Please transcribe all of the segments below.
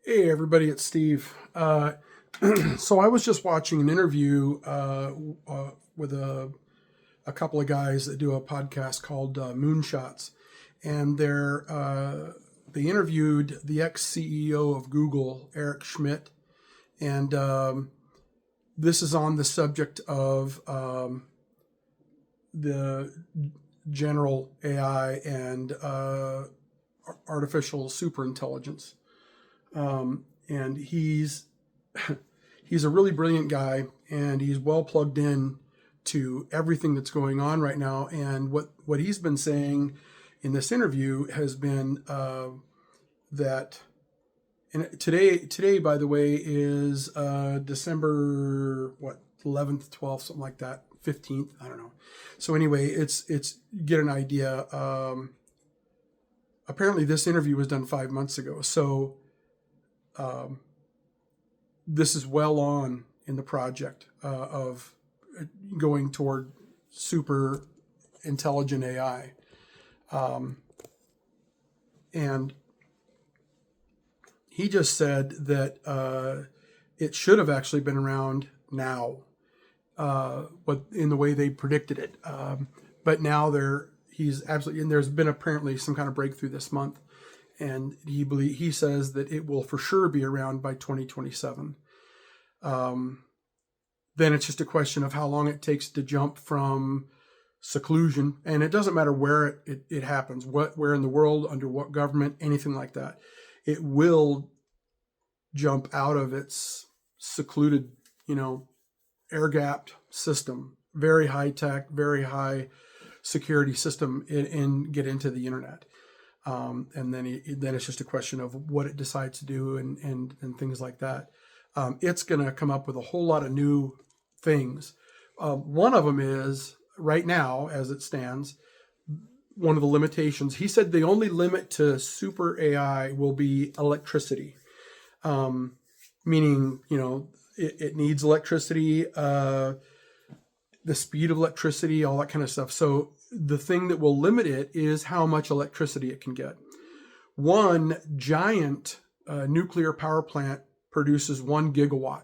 Hey everybody, it's Steve. So I was just watching an interview with a couple of guys that do a podcast called Moonshots, and they interviewed the ex CEO of Google, Eric Schmidt, and this is on the subject of the general AI and artificial superintelligence. And he's a really brilliant guy, and he's well plugged in to everything that's going on right now. And what he's been saying in this interview has been that. And today, by the way, is December 11th, 12th, something like that, 15th. I don't know. So anyway, it's get an idea. Apparently, this interview was done 5 months ago. So this is well on in the project of going toward super intelligent AI. And he just said that it should have actually been around now, but in the way they predicted it. But now he's absolutely, and there's been apparently some kind of breakthrough this month. And he says that it will for sure be around by 2027. Then it's just a question of how long it takes to jump from seclusion, and it doesn't matter where it happens, where in the world, under what government, anything like that. It will jump out of its secluded, air-gapped system, very high tech, very high security system, and get into the internet. And then it's just a question of what it decides to do and things like that. It's going to come up with a whole lot of new things. One of them is, right now, as it stands, one of the limitations, he said the only limit to super AI will be electricity. Meaning, it needs electricity, the speed of electricity, all that kind of stuff. So the thing that will limit it is how much electricity it can get. One giant nuclear power plant produces 1 gigawatt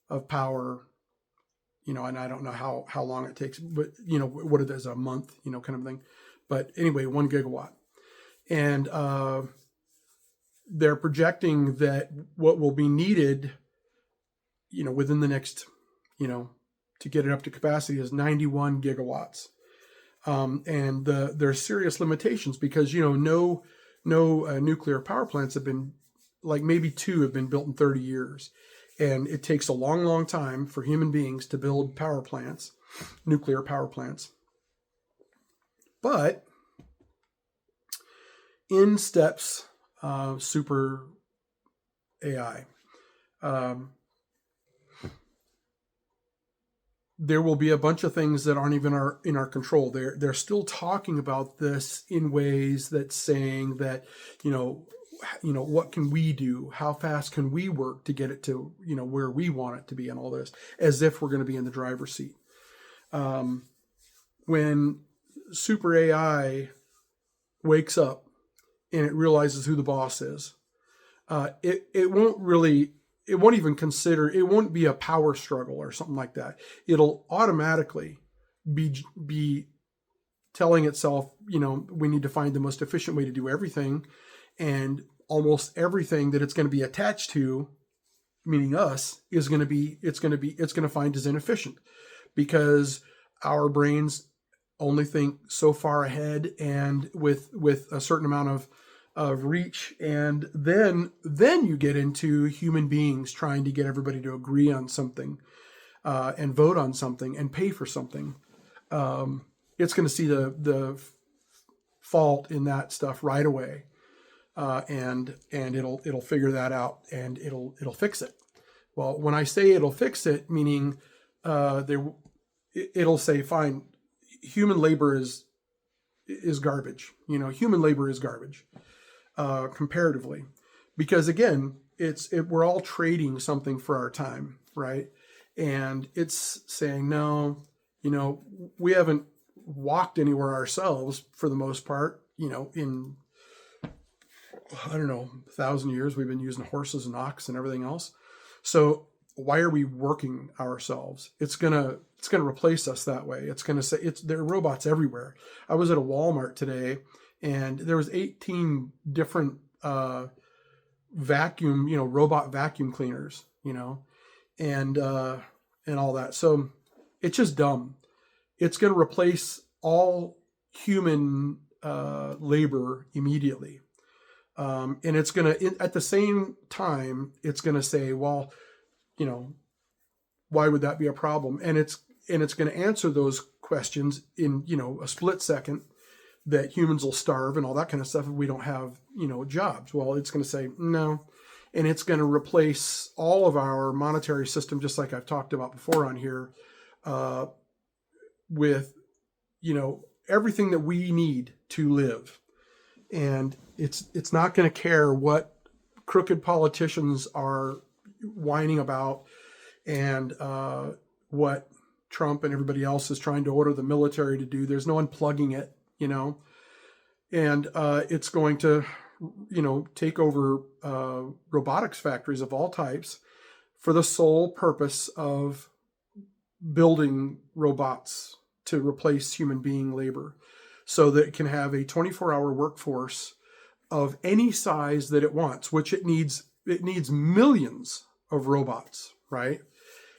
of power, and I don't know how long it takes, but what it is, a month, kind of thing. But anyway, 1 gigawatt. And they're projecting that what will be needed, within the next, to get it up to capacity is 91 gigawatts. And there's serious limitations because, no nuclear power plants have been, like maybe 2 have been built in 30 years. And it takes a long, long time for human beings to build power plants, nuclear power plants. But in steps super AI. There will be a bunch of things that aren't even in our control. They're still talking about this in ways that's saying that, what can we do? How fast can we work to get it to, where we want it to be, and all this, as if we're going to be in the driver's seat. When super AI wakes up and it realizes who the boss is, it won't even consider, it won't be a power struggle or something like that. It'll automatically be telling itself, we need to find the most efficient way to do everything. And almost everything that it's going to be attached to, meaning us, it's going to find as inefficient, because our brains only think so far ahead and with a certain amount of reach. And then you get into human beings trying to get everybody to agree on something, and vote on something and pay for something. It's going to see the fault in that stuff right away. And it'll figure that out, and it'll fix it. Well, when I say it'll fix it, meaning it'll say, fine, human labor is garbage. Human labor is garbage comparatively, because again, we're all trading something for our time, right? And it's saying, no, we haven't walked anywhere ourselves for the most part, in I don't know, 1,000 years we've been using horses and ox and everything else. So why are we working ourselves? It's gonna replace us that way. It's gonna say there are robots everywhere. I was at a Walmart today, and there was 18 different vacuum, robot vacuum cleaners, and all that. So it's just dumb. It's going to replace all human labor immediately. And it's going to, at the same time, it's going to say, well, why would that be a problem? And it's going to answer those questions in, a split second, that humans will starve and all that kind of stuff if we don't have, jobs. Well, it's going to say no. And it's going to replace all of our monetary system, just like I've talked about before on here, with, everything that we need to live. And it's not going to care what crooked politicians are whining about, and what Trump and everybody else is trying to order the military to do. There's no unplugging it, and it's going to, take over robotics factories of all types for the sole purpose of building robots to replace human being labor, so that it can have a 24-hour workforce of any size that it wants, which it needs millions of robots, right?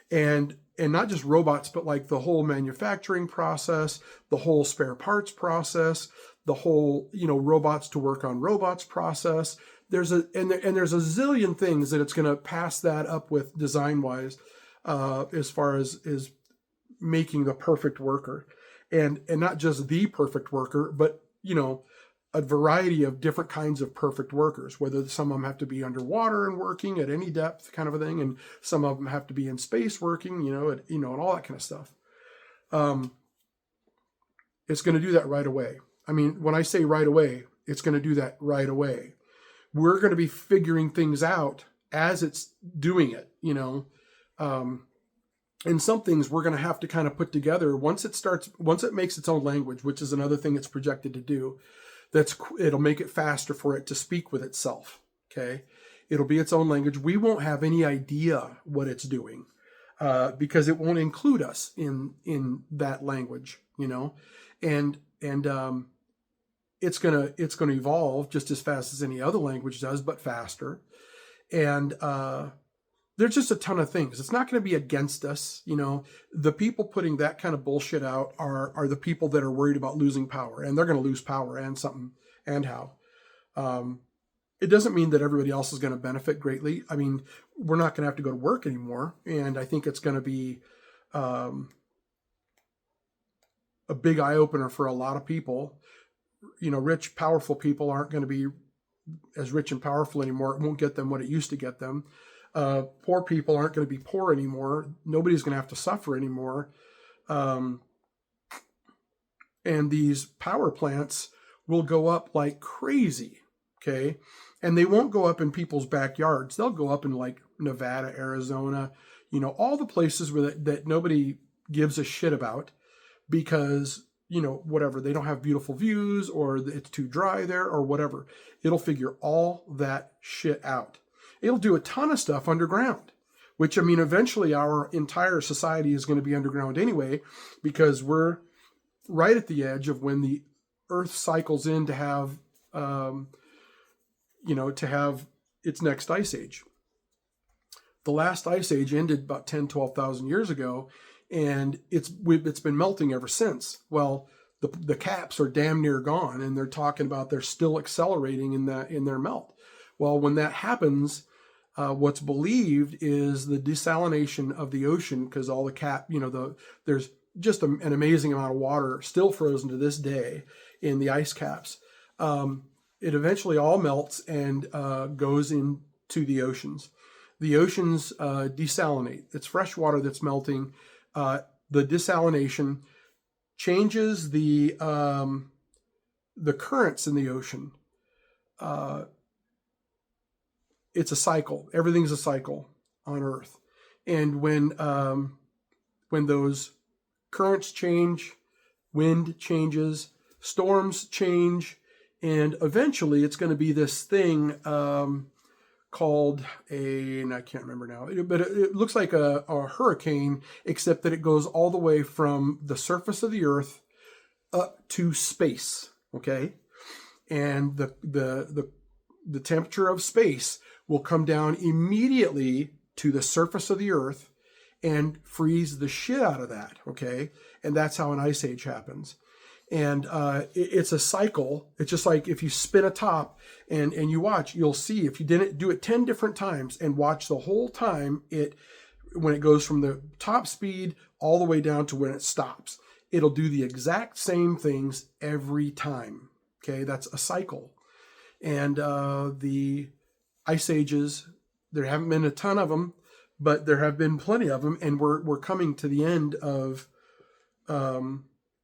And not just robots, but like the whole manufacturing process, the whole spare parts process, the whole, robots to work on robots process. There's a zillion things that it's going to pass that up with design wise, as far as making the perfect worker, and not just the perfect worker, but, a variety of different kinds of perfect workers, whether some of them have to be underwater and working at any depth kind of a thing, and some of them have to be in space working, and all that kind of stuff. It's going to do that right away. I mean, when I say right away, it's going to do that right away. We're going to be figuring things out as it's doing it, and some things we're going to have to kind of put together once it makes its own language, which is another thing it's projected to do. It'll make it faster for it to speak with itself. Okay. It'll be its own language. We won't have any idea what it's doing, because it won't include us in that language, and it's going to evolve just as fast as any other language does, but faster. And, there's just a ton of things. It's not going to be against us. The people putting that kind of bullshit out are the people that are worried about losing power, and they're going to lose power and something and how. It doesn't mean that everybody else is going to benefit greatly. I mean, we're not going to have to go to work anymore. And I think it's going to be a big eye opener for a lot of people. Rich, powerful people aren't going to be as rich and powerful anymore. It won't get them what it used to get them. Poor people aren't going to be poor anymore. Nobody's going to have to suffer anymore. And these power plants will go up like crazy. Okay. And they won't go up in people's backyards. They'll go up in like Nevada, Arizona, all the places that nobody gives a shit about, because, whatever, they don't have beautiful views, or it's too dry there, or whatever. It'll figure all that shit out. It'll do a ton of stuff underground, which, eventually our entire society is going to be underground anyway, because we're right at the edge of when the Earth cycles in to have, to have its next ice age. The last ice age ended about 10, 12,000 years ago, and it's been melting ever since. Well, the caps are damn near gone, and they're talking about they're still accelerating in their melt. Well, when that happens, what's believed is the desalination of the ocean, because all the there's just an amazing amount of water still frozen to this day in the ice caps. It eventually all melts and goes into the oceans. The oceans desalinate. It's fresh water that's melting. The desalination changes the currents in the ocean. It's a cycle. Everything's a cycle on Earth. And when those currents change, wind changes, storms change, And eventually it's going to be this thing called and I can't remember now, but it looks like a hurricane, except that it goes all the way from the surface of the earth up to space. Okay. And the temperature of space will come down immediately to the surface of the earth and freeze the shit out of that. Okay. And that's how an ice age happens. And it's a cycle. It's just like if you spin a top and you watch, you'll see if you didn't do it 10 different times and watch the whole time, when it goes from the top speed all the way down to when it stops, it'll do the exact same things every time. Okay, that's a cycle. And the ice ages, there haven't been a ton of them, but there have been plenty of them, and we're coming to the end of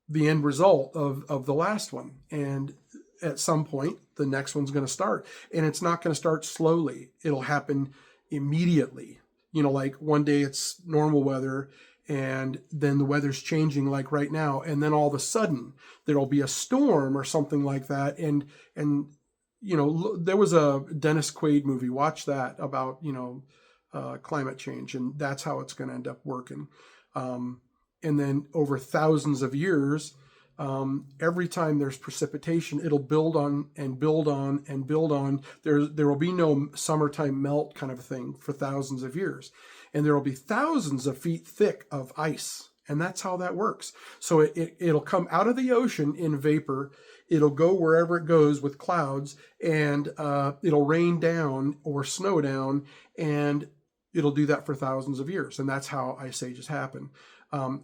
the end result of the last one. And at some point, the next one's going to start. And it's not going to start slowly. It'll happen immediately. Like one day it's normal weather, and then the weather's changing like right now. And then all of a sudden there'll be a storm or something like that. And there was a Dennis Quaid movie. Watch that about, climate change. And that's how it's going to end up working. And then over thousands of years, every time there's precipitation, it'll build on and build on and build on. There will be no summertime melt kind of thing for thousands of years. And there will be thousands of feet thick of ice. And that's how that works. So it'll come out of the ocean in vapor. It'll go wherever it goes with clouds, and it'll rain down or snow down, and it'll do that for thousands of years. And that's how ice ages happen.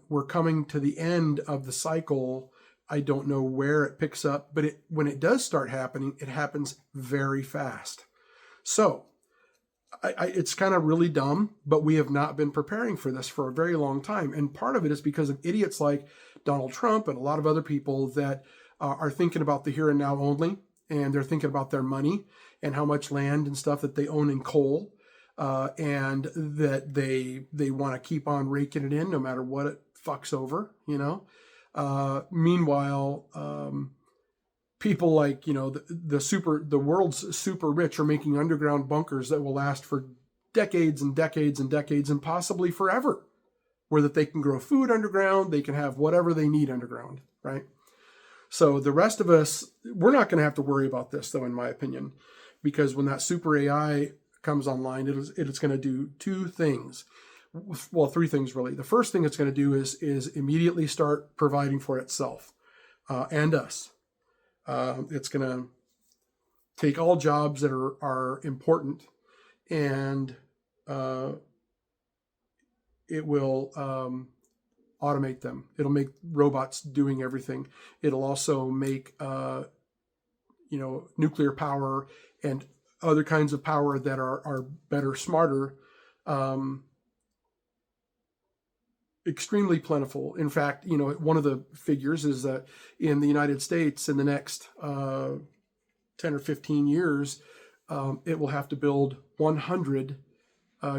We're coming to the end of the cycle. I don't know where it picks up, but when it does start happening, it happens very fast. So it's kind of really dumb, but we have not been preparing for this for a very long time. And part of it is because of idiots like Donald Trump and a lot of other people that are thinking about the here and now only, and they're thinking about their money and how much land and stuff that they own in coal. And that they want to keep on raking it in no matter what it fucks over, Meanwhile, people like, the world's super rich are making underground bunkers that will last for decades and decades and decades and possibly forever, where that they can grow food underground, they can have whatever they need underground, right? So the rest of us, we're not going to have to worry about this, though, in my opinion, because when that super AI comes online, it's going to do two things. Well, three things really. The first thing it's going to do is immediately start providing for itself and us. It's going to take all jobs that are important, and it will automate them. It'll make robots doing everything. It'll also make nuclear power and other kinds of power that are better, smarter, extremely plentiful. In fact, one of the figures is that in the United States, in the next 10 or 15 years, it will have to build 100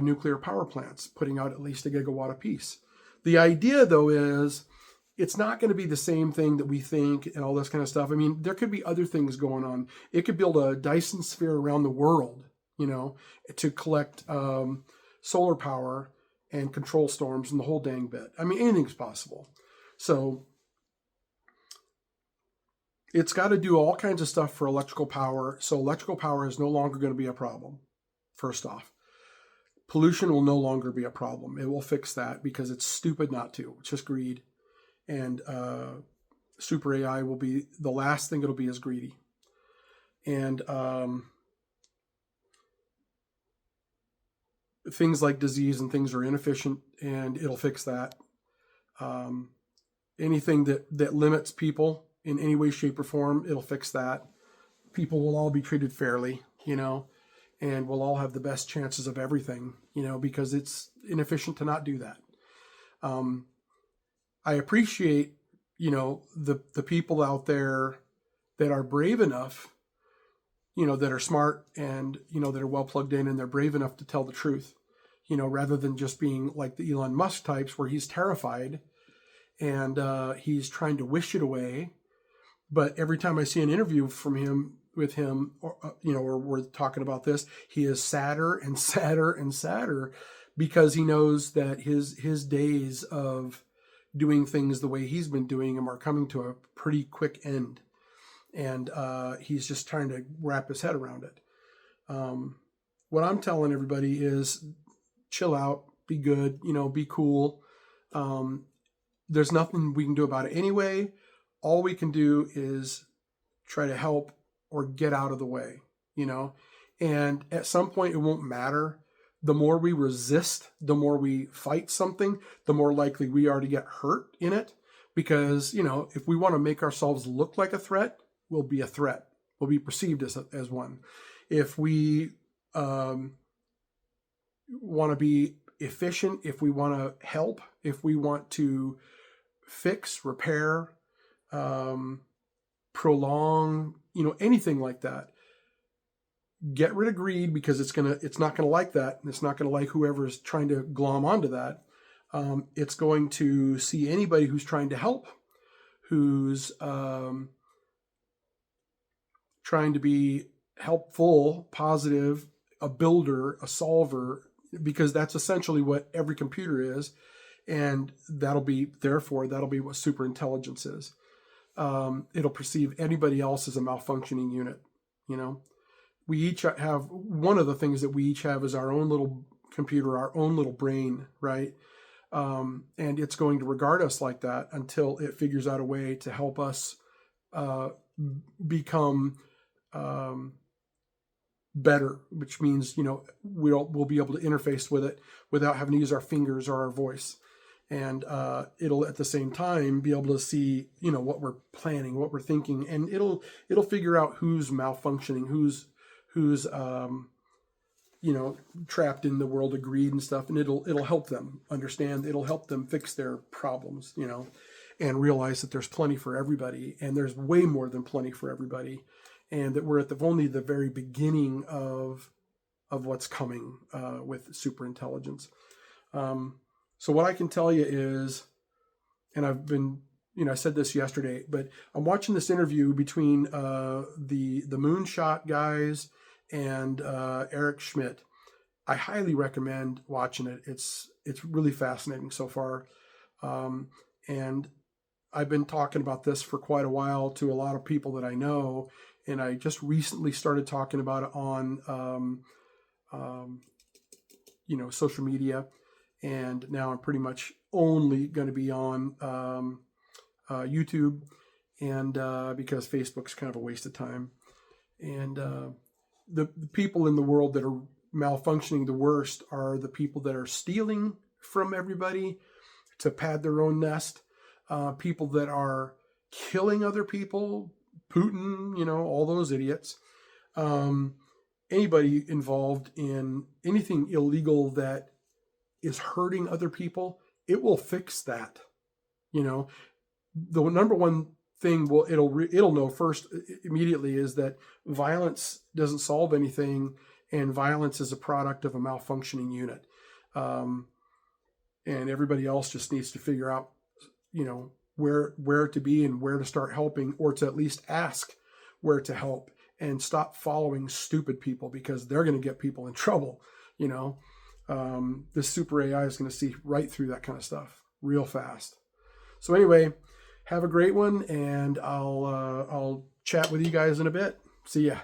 nuclear power plants, putting out at least a gigawatt apiece. The idea, though, is it's not going to be the same thing that we think and all this kind of stuff. I mean, there could be other things going on. It could build a Dyson sphere around the world, to collect solar power and control storms and the whole dang bit. I mean, anything's possible. So it's got to do all kinds of stuff for electrical power. So electrical power is no longer going to be a problem, first off. Pollution will no longer be a problem. It will fix that because it's stupid not to. It's just greed. And super AI will be, the last thing it'll be is greedy. And things like disease and things are inefficient, and it'll fix that. Anything that limits people in any way, shape, or form, it'll fix that. People will all be treated fairly, and we'll all have the best chances of everything, because it's inefficient to not do that. I appreciate, the people out there that are brave enough, that are smart and, that are well plugged in and they're brave enough to tell the truth, rather than just being like the Elon Musk types where he's terrified and he's trying to wish it away. But every time I see an interview from him with him, or or we're talking about this, he is sadder and sadder and sadder because he knows that his days of doing things the way he's been doing them are coming to a pretty quick end, and he's just trying to wrap his head around it. What I'm telling everybody is chill out, be good, be cool. There's nothing we can do about it anyway. All we can do is try to help or get out of the way, and at some point it won't matter. The more we resist, the more we fight something, the more likely we are to get hurt in it. Because, if we want to make ourselves look like a threat, we'll be a threat. We'll be perceived as one. If we want to be efficient, if we want to help, if we want to fix, repair, prolong, anything like that, get rid of greed, because it's not gonna like that, and it's not gonna like whoever is trying to glom onto that. It's going to see anybody who's trying to help, who's trying to be helpful, positive, a builder, a solver, because that's essentially what every computer is, and that'll be what super intelligence is. It'll perceive anybody else as a malfunctioning unit. We each have, one of the things that we each have is our own little computer, our own little brain, right? And it's going to regard us like that until it figures out a way to help us become better, which means, we'll be able to interface with it without having to use our fingers or our voice. And it'll at the same time be able to see, what we're planning, what we're thinking, and it'll figure out who's malfunctioning, who's trapped in the world of greed and stuff, and it'll help them understand. It'll help them fix their problems, and realize that there's plenty for everybody, and there's way more than plenty for everybody, and that we're at only the very beginning of what's coming with super intelligence. So what I can tell you is, and I've been, I said this yesterday, but I'm watching this interview between the Moonshot guys and Eric Schmidt. I highly recommend watching it. It's really fascinating so far. And I've been talking about this for quite a while to a lot of people that I know, and I just recently started talking about it on social media. And now I'm pretty much only going to be on YouTube, and because Facebook's kind of a waste of time. And the people in the world that are malfunctioning the worst are the people that are stealing from everybody to pad their own nest, people that are killing other people, Putin, all those idiots. Anybody involved in anything illegal that is hurting other people, it will fix that. The number one thing it'll know first immediately is that violence doesn't solve anything, and violence is a product of a malfunctioning unit. And everybody else just needs to figure out, where to be and where to start helping, or to at least ask where to help, and stop following stupid people, because they're going to get people in trouble. This super AI is going to see right through that kind of stuff real fast. So anyway, have a great one, and I'll chat with you guys in a bit. See ya.